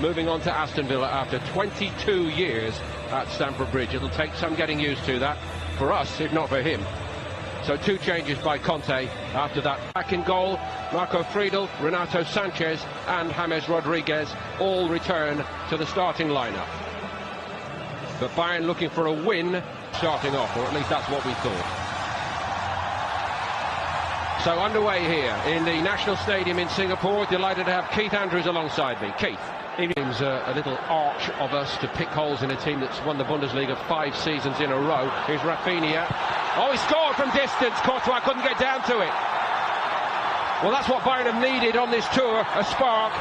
moving on to Aston Villa after 22 years at Stamford Bridge. It'll take some getting used to that, for us, if not for him. So 2 changes by Conte after that. Back in goal, Marco Friedel, Renato Sanchez and James Rodriguez all return to the starting lineup. But Bayern looking for a win starting off, or at least that's what we thought. So underway here in the National Stadium in Singapore. Delighted to have Keith Andrews alongside me. Keith. It seems a little arch of us to pick holes in a team that's won the Bundesliga 5 seasons in a row. Here's Rafinha. Oh, he scored from distance. Courtois couldn't get down to it. Well, that's what Bayern have needed on this tour, a spark,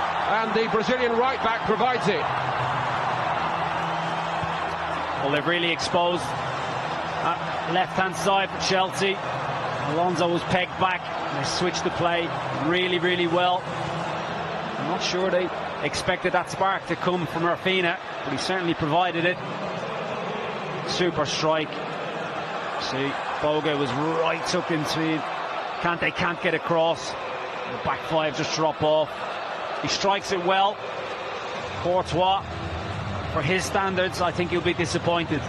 and the Brazilian right-back provides it. Well, they've really exposed left-hand side for Chelsea. Alonso was pegged back. They switched the play really well. I'm not sure they expected that spark to come from Rafinha, but he certainly provided it. Super strike. See, Boga was right tucked into it. They can't get across. The back 5 just drop off. He strikes it well. Courtois, for his standards, I think he'll be disappointed.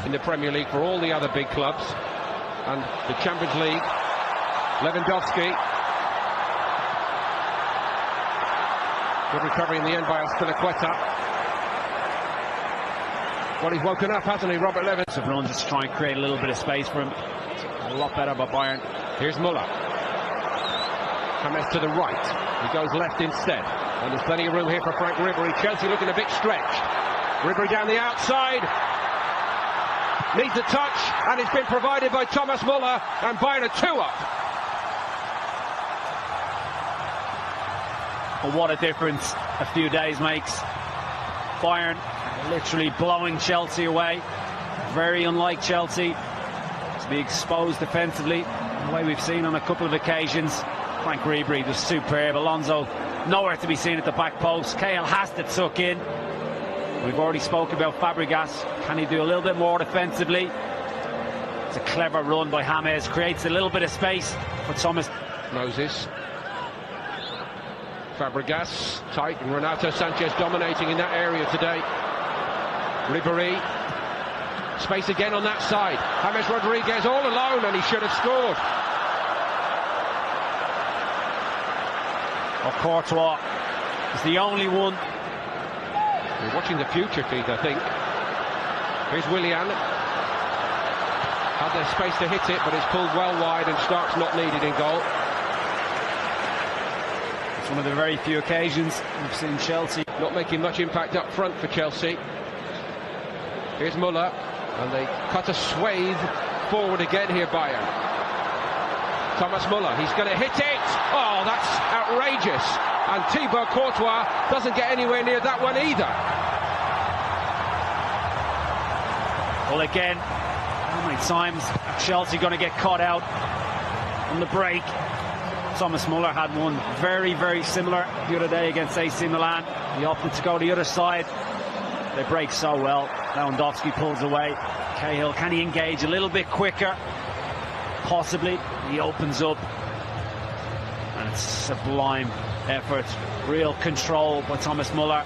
In the Premier League for all the other big clubs and the Champions League, Lewandowski. Good recovery in the end by Aspilicueta. Well, he's woken up, hasn't he, Robert Lewandowski? Run just to try and create a little bit of space for him. A lot better by Bayern. Here's Muller. James to the right. He goes left instead. And there's plenty of room here for Frank Ribery. Chelsea looking a bit stretched. Ribery down the outside. Needs a touch, and it's been provided by Thomas Muller, and Bayern are 2 up. Well, what a difference a few days makes. Bayern literally blowing Chelsea away. Very unlike Chelsea to be exposed defensively, the way we've seen on a couple of occasions. Frank Ribery was superb. Alonso nowhere to be seen at the back post. Cahill has to tuck in. We've already spoken about Fabregas. Can he do a little bit more defensively? It's a clever run by James. Creates a little bit of space for Thomas. Moses. Fabregas tight, and Renato Sanchez dominating in that area today. Ribery. Space again on that side. James Rodriguez all alone, and he should have scored. Oh, Courtois is the only one. We're watching the future, Keith, I think. Here's Willian. Had the space to hit it, but it's pulled well wide, and Stark's not needed in goal. It's one of the very few occasions we've seen Chelsea not making much impact up front for Chelsea. Here's Muller, and they cut a swathe forward again here, Bayern. Thomas Muller, he's going to hit it. Oh, that's outrageous. And Thibaut Courtois doesn't get anywhere near that one either. Well, again, how many times are Chelsea going to get caught out on the break? Thomas Muller had one very similar the other day against AC Milan. He opted to go the other side. They break so well. Lewandowski pulls away. Cahill, can he engage a little bit quicker? Possibly. He opens up. And it's sublime effort. Real control by Thomas Muller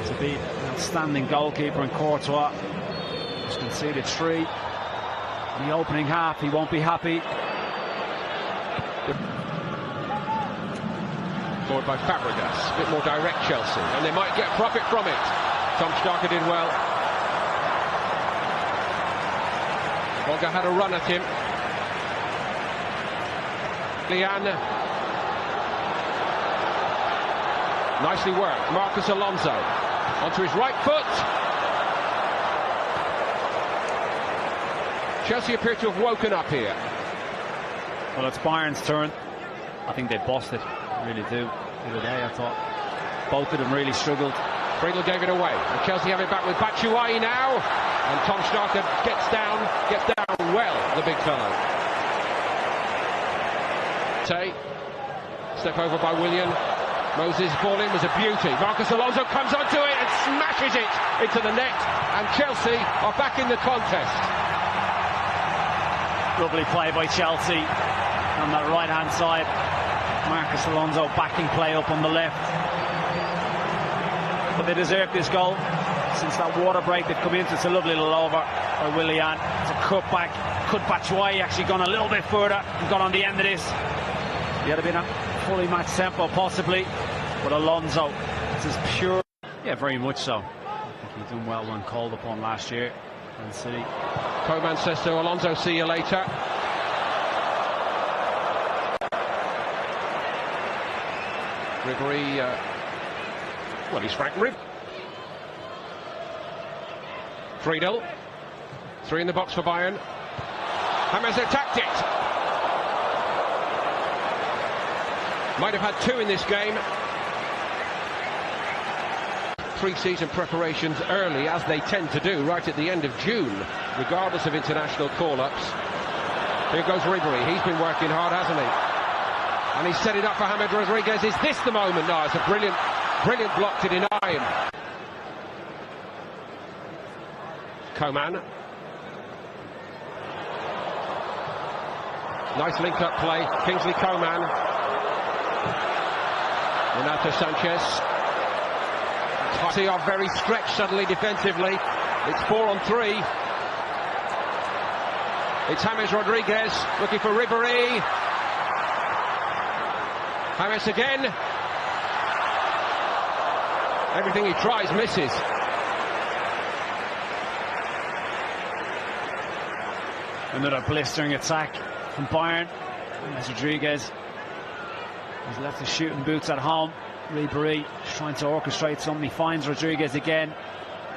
to be an outstanding goalkeeper. And Courtois just conceded 3 in the opening half. He won't be happy. Forward by Fabregas, a bit more direct Chelsea, and they might get profit from it. Tom Starker did well. Boga had a run at him. Lian. Nicely worked. Marcus Alonso onto his right foot. Chelsea appear to have woken up here. Well, it's Bayern's turn. I think they bossed it. Really do. The other day, I thought both of them really struggled. Friedel gave it away. And Chelsea have it back with Batshuayi now. And Tom Starker gets down well, the big fellow. Step over by Willian. Moses' ball in was a beauty. Marcus Alonso comes onto it and smashes it into the net. And Chelsea are back in the contest. Lovely play by Chelsea on that right-hand side. Marcus Alonso backing play up on the left. they deserve this goal. Since that water break they've come into, it's a lovely little over by Willian. It's a cut back. Could Batshuayi actually gone a little bit further and got on the end of this? He had been a fully matched tempo possibly, but Alonso, this is pure. Yeah, very much so. I think he's done well when called upon last year in City. Coman says to Alonso, see you later. Ribery, well, he's Frank Ribery. 3-0. 3 in the box for Bayern. James attacked it. Might have had 2 in this game. Pre-season preparations early, as they tend to do, right at the end of June, regardless of international call-ups. Here goes Ribery. He's been working hard, hasn't he? And he's set it up for James Rodriguez. Is this the moment? No, it's a brilliant block to deny him. Coman. Nice link-up play. Kingsley Coman. Renato Sanchez. They are very stretched suddenly defensively. It's 4-on-3. It's James Rodriguez looking for Ribery. James again. Everything he tries misses. Another blistering attack from Bayern. James Rodriguez. He's left his shooting boots at home. Ribery trying to orchestrate something. He finds Rodriguez again.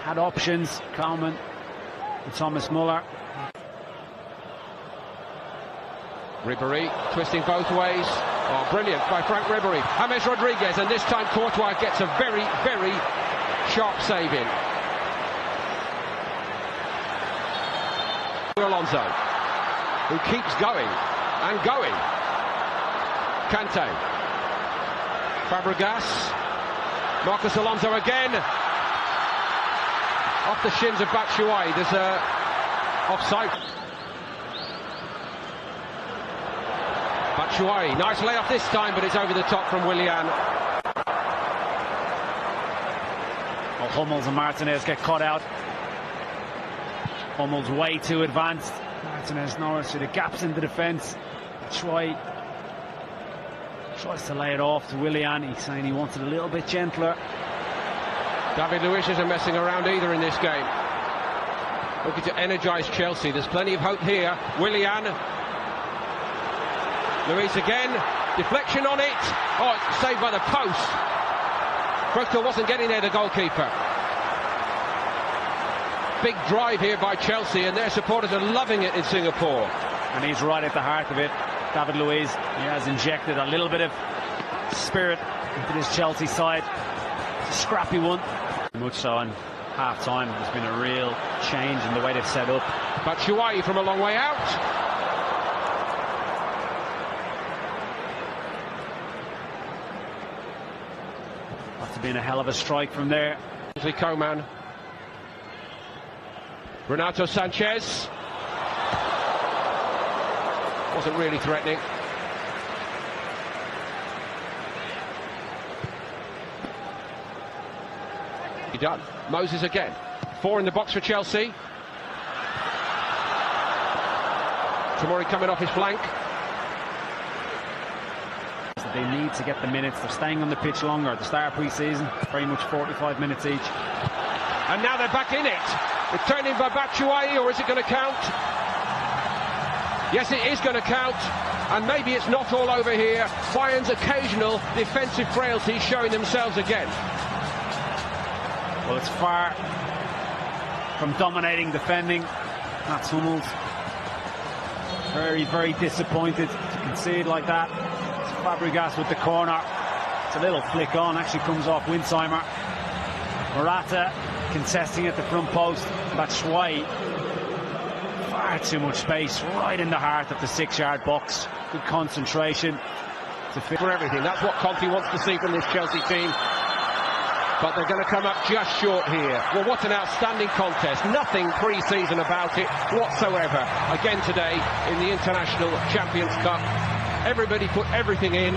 Had options. Coman and Thomas Muller. Ribery twisting both ways. Oh, brilliant by Frank Ribery. James Rodriguez, and this time Courtois gets a very, very sharp save in. Alonso, who keeps going and going. Kante. Fabregas. Marcos Alonso again. Off the shins of Batshuayi. There's a offside. Batshuayi, nice layoff this time, but it's over the top from Willian. Well, Hummels and Martinez get caught out. Hummels way too advanced. Martinez nowhere to the gaps in the defence. Batshuayi tries to lay it off to Willian. He's saying he wants it a little bit gentler. David Luiz isn't messing around either in this game. Looking to energise Chelsea. There's plenty of hope here. Willian. Luiz again. Deflection on it. Oh, it's saved by the post. Crystal wasn't getting there, the goalkeeper. Big drive here by Chelsea, and their supporters are loving it in Singapore. And he's right at the heart of it. David Luiz, he has injected a little bit of spirit into this Chelsea side. It's a scrappy one. Much so in half-time. There's been a real change in the way they've set up. Batshuayi from a long way out. Must have been a hell of a strike from there. Kingsley Coman. Renato Sanchez. Wasn't really threatening. He done. Moses again. 4 in the box for Chelsea. Tomori coming off his flank. They need to get the minutes. They're staying on the pitch longer. At the start of pre-season, very much 45 minutes each. And now they're back in it. It's turned in by Batshuayi, or is it going to count? Yes, it is going to count. And maybe it's not all over here. Bayern's occasional defensive frailty showing themselves again. Well, it's far from dominating defending. That's Hummels. Very, very disappointed to concede like that. It's Fabregas with the corner. It's a little flick on, actually comes off Winsheimer. Morata contesting at the front post. Batshuayi. Far too much space right in the heart of the 6-yard box. Good concentration to fit for everything. That's what Conte wants to see from this Chelsea team. But they're going to come up just short here. Well, what an outstanding contest. Nothing pre-season about it whatsoever. Again today in the International Champions Cup. Everybody put everything in.